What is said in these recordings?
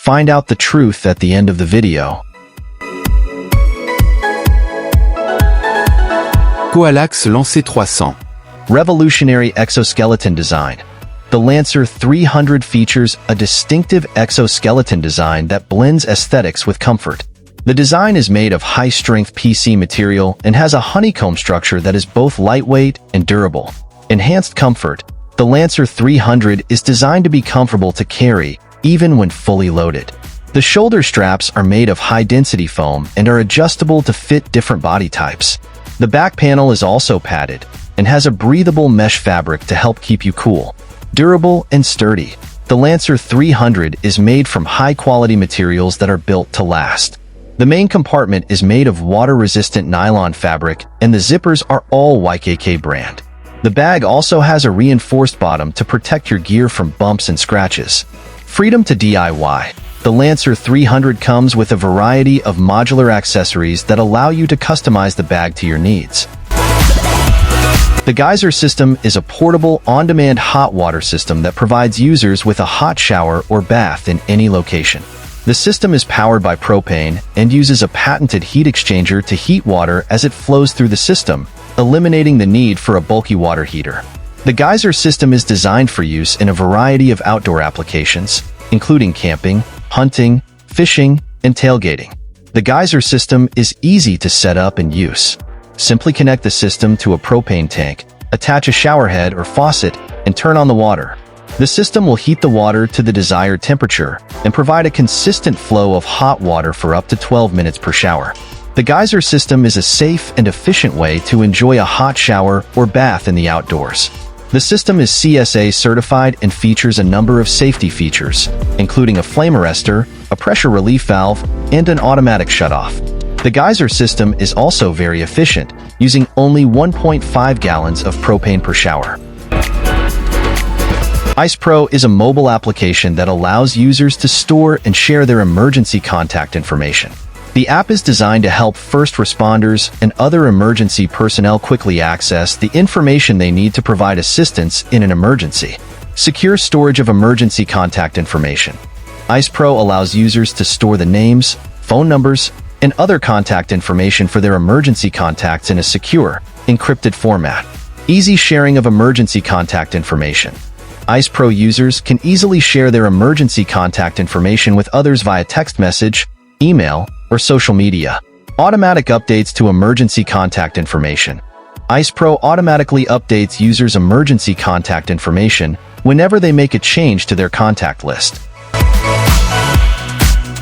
Find out the truth at the end of the video. Coalax Lancer 300. Revolutionary exoskeleton design. The Lancer 300 features a distinctive exoskeleton design that blends aesthetics with comfort. The design is made of high-strength PC material and has a honeycomb structure that is both lightweight and durable. Enhanced comfort. The Lancer 300 is designed to be comfortable to carry, even when fully loaded. The shoulder straps are made of high-density foam and are adjustable to fit different body types. The back panel is also padded and has a breathable mesh fabric to help keep you cool. Durable and sturdy. The Lancer 300 is made from high-quality materials that are built to last. The main compartment is made of water-resistant nylon fabric, and the zippers are all YKK brand. The bag also has a reinforced bottom to protect your gear from bumps and scratches. Freedom to DIY. The Lancer 300 comes with a variety of modular accessories that allow you to customize the bag to your needs. The GEYSER System is a portable, on-demand hot water system that provides users with a hot shower or bath in any location. The system is powered by propane and uses a patented heat exchanger to heat water as it flows through the system, eliminating the need for a bulky water heater. The GEYSER System is designed for use in a variety of outdoor applications, including camping, hunting, fishing, and tailgating. The GEYSER System is easy to set up and use. Simply connect the system to a propane tank, attach a shower head or faucet, and turn on the water. The system will heat the water to the desired temperature and provide a consistent flow of hot water for up to 12 minutes per shower. The GEYSER System is a safe and efficient way to enjoy a hot shower or bath in the outdoors. The system is CSA certified and features a number of safety features, including a flame arrestor, a pressure relief valve, and an automatic shutoff. The GEYSER System is also very efficient, using only 1.5 gallons of propane per shower. IcePro is a mobile application that allows users to store and share their emergency contact information. The app is designed to help first responders and other emergency personnel quickly access the information they need to provide assistance in an emergency. Secure storage of emergency contact information. IcePro allows users to store the names, phone numbers, and other contact information for their emergency contacts in a secure, encrypted format. Easy sharing of emergency contact information. IcePro users can easily share their emergency contact information with others via text message, email, or social media. Automatic updates to emergency contact information. IcePro automatically updates users' emergency contact information whenever they make a change to their contact list.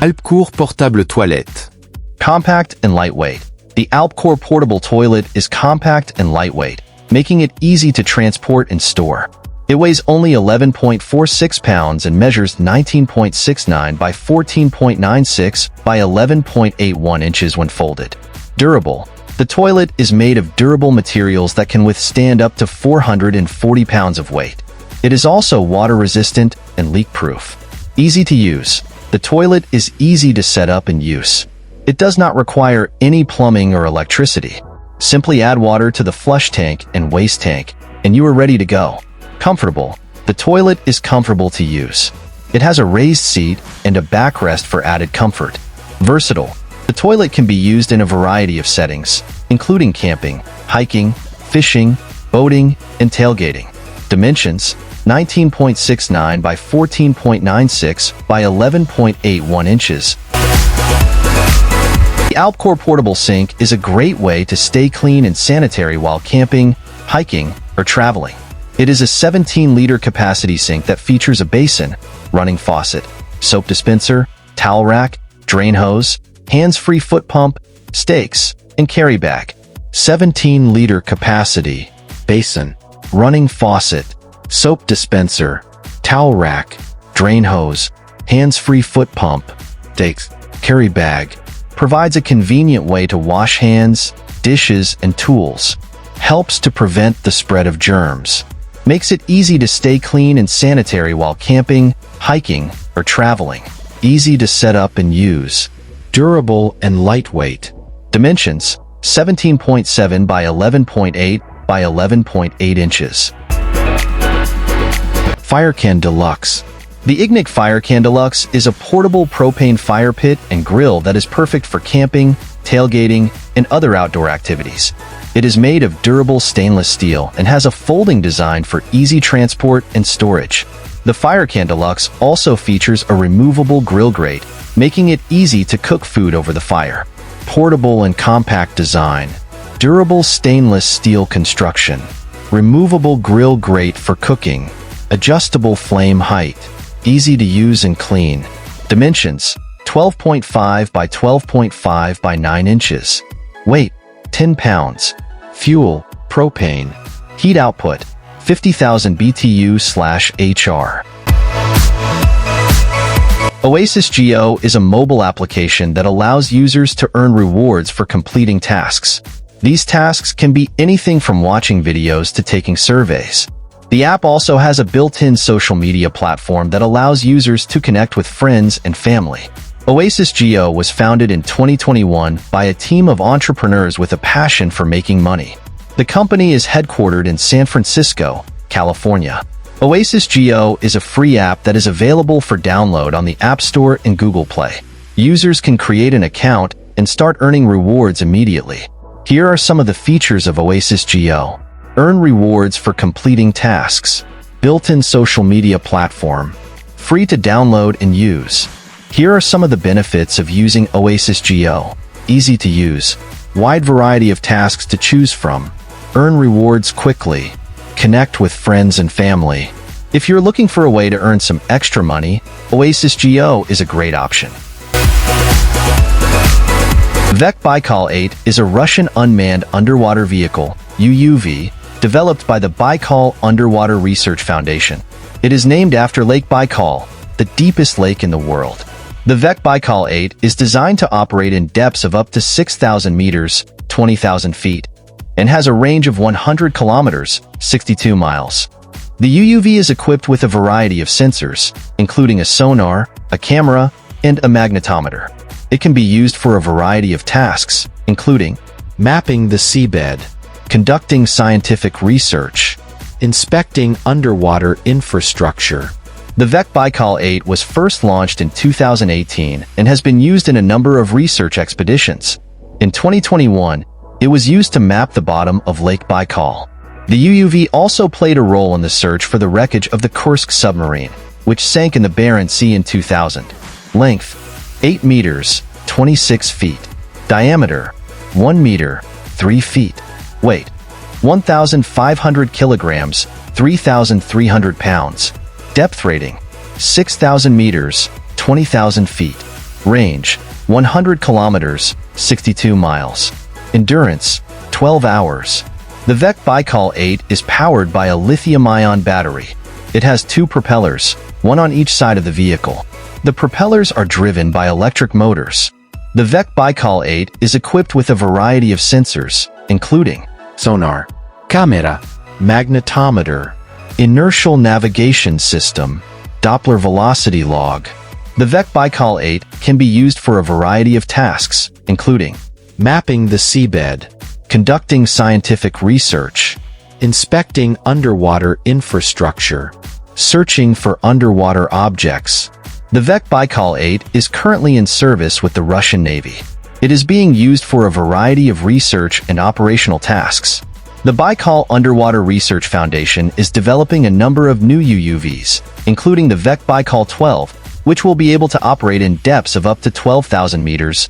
Alpcour Portable Toilette. Compact and lightweight. The Alpcour portable toilet is compact and lightweight, making it easy to transport and store. It weighs only 11.46 pounds and measures 19.69 by 14.96 by 11.81 inches when folded. Durable. The toilet is made of durable materials that can withstand up to 440 pounds of weight. It is also water-resistant and leak-proof. Easy to use. The toilet is easy to set up and use. It does not require any plumbing or electricity. Simply add water to the flush tank and waste tank, and you are ready to go. Comfortable. The toilet is comfortable to use. It has a raised seat and a backrest for added comfort. Versatile. The toilet can be used in a variety of settings, including camping, hiking, fishing, boating, and tailgating. Dimensions: 19.69 by 14.96 by 11.81 inches. The Alpcour portable sink is a great way to stay clean and sanitary while camping, hiking, or traveling. It is a 17-liter capacity sink that features a basin, running faucet, soap dispenser, towel rack, drain hose, hands-free foot pump, stakes, and carry bag. 17-liter capacity, basin, running faucet, soap dispenser, towel rack, drain hose, hands-free foot pump, stakes, carry bag. Provides a convenient way to wash hands, dishes, and tools. Helps to prevent the spread of germs. Makes it easy to stay clean and sanitary while camping, hiking, or traveling. Easy to set up and use. Durable and lightweight. Dimensions: 17.7 by 11.8 by 11.8 inches. FIRECAN DELUXE. The Ignik FIRECAN DELUXE is a portable propane fire pit and grill that is perfect for camping, tailgating, and other outdoor activities. It is made of durable stainless steel and has a folding design for easy transport and storage. The FIRECAN DELUXE also features a removable grill grate, making it easy to cook food over the fire. Portable and compact design. Durable stainless steel construction. Removable grill grate for cooking. Adjustable flame height. Easy to use and clean. Dimensions: 12.5 by 12.5 by 9 inches. Weight: 10 pounds. Fuel: propane. Heat output: 50,000 BTU/HR. OasisGO is a mobile application that allows users to earn rewards for completing tasks. These tasks can be anything from watching videos to taking surveys. The app also has a built-in social media platform that allows users to connect with friends and family. OasisGO was founded in 2021 by a team of entrepreneurs with a passion for making money. The company is headquartered in San Francisco, California. OasisGO is a free app that is available for download on the App Store and Google Play. Users can create an account and start earning rewards immediately. Here are some of the features of OasisGO. Earn rewards for completing tasks. Built-in social media platform. Free to download and use. Here are some of the benefits of using OasisGO. Easy to use. Wide variety of tasks to choose from. Earn rewards quickly. Connect with friends and family. If you're looking for a way to earn some extra money, OasisGO is a great option. Vek Baykal 8 is a Russian unmanned underwater vehicle, UUV, developed by the Baykal Underwater Research Foundation. It is named after Lake Baykal, the deepest lake in the world. The Vek Baykal 8 is designed to operate in depths of up to 6,000 meters, 20,000 feet, and has a range of 100 kilometers, 62 miles. The UUV is equipped with a variety of sensors, including a sonar, a camera, and a magnetometer. It can be used for a variety of tasks, including mapping the seabed, conducting scientific research, inspecting underwater infrastructure. The Vek Baykal 8 was first launched in 2018 and has been used in a number of research expeditions. In 2021, it was used to map the bottom of Lake Baykal. The UUV also played a role in the search for the wreckage of the Kursk submarine, which sank in the Barents Sea in 2000. Length: 8 meters, 26 feet. Diameter: 1 meter, 3 feet. Weight: 1,500 kilograms, 3,300 pounds. Depth rating: 6,000 meters, 20,000 feet. Range: 100 kilometers, 62 miles. Endurance: 12 hours. The Vek Baykal 8 is powered by a lithium-ion battery. It has 2 propellers, one on each side of the vehicle. The propellers are driven by electric motors. The Vek Baykal 8 is equipped with a variety of sensors, including sonar, camera, magnetometer, inertial navigation system, Doppler velocity log. The Vek Baykal 8 can be used for a variety of tasks, including mapping the seabed, conducting scientific research, inspecting underwater infrastructure, searching for underwater objects. The Vek Baykal 8 is currently in service with the Russian Navy. It is being used for a variety of research and operational tasks. The Baykal Underwater Research Foundation is developing a number of new UUVs, including the Vek Baykal 12, which will be able to operate in depths of up to 12,000 meters,